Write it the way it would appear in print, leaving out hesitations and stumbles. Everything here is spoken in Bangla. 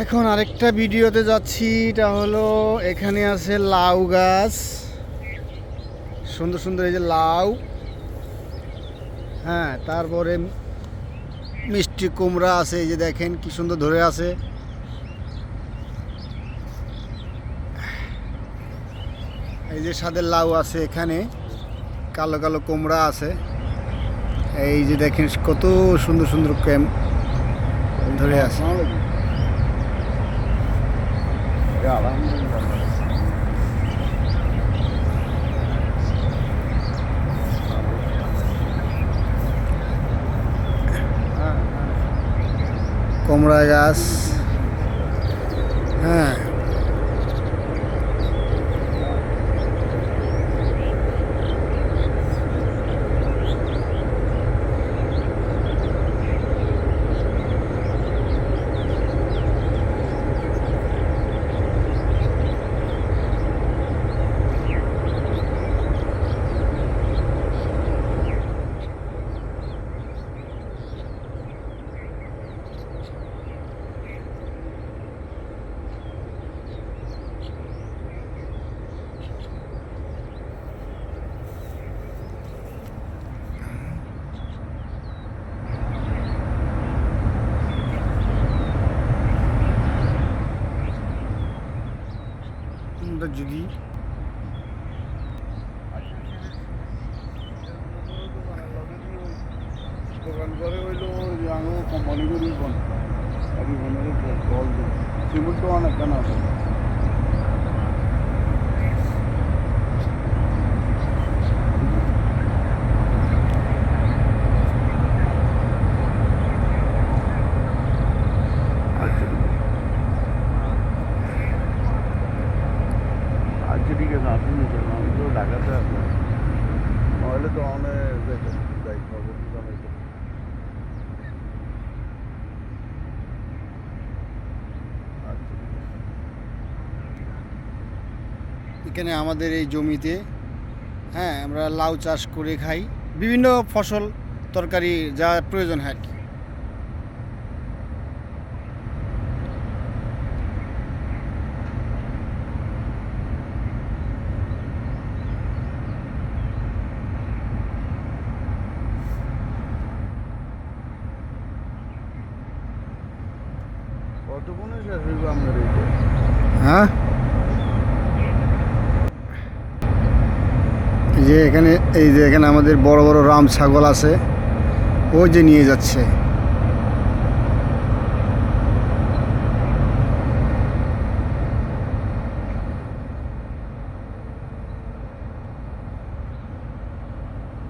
এখন আরেকটা ভিডিওতে যাচ্ছি। এটা হলো এখানে আছে লাউ গাছ, সুন্দর সুন্দর এই যে লাউ। হ্যাঁ, তারপরে মিষ্টি কুমড়া আছে, এই যে দেখেন কি সুন্দর ধরে আছে। এই যে সাদের লাউ আছে, এখানে কালো কালো কুমড়া আছে। এই যে দেখেন কত সুন্দর সুন্দর ধরে আছে। কুমড়া গাছ, হ্যাঁ। যদি দোকান করে হইলো আমি কোম্পানি করি জল সিমেন্ট তো অনেক কেন আছে। আচ্ছা ঠিক আছে, আসুন আমি তো ঢাকাতে আসবো, নাহলে তো অনেক যাই খবর জানাইতে। এখানে আমাদের এই জমিতে, হ্যাঁ, আমরা লাউ চাষ করে খাই, বিভিন্ন ফসল তরকারি যা প্রয়োজন হয় আর কি। কতক্ষণে শেষ হইব আপনার এইটা? হ্যাঁ, এই যে এখানে আমাদের বড় বড় রাম ছাগল আছে, ওই যে নিয়ে যাচ্ছে।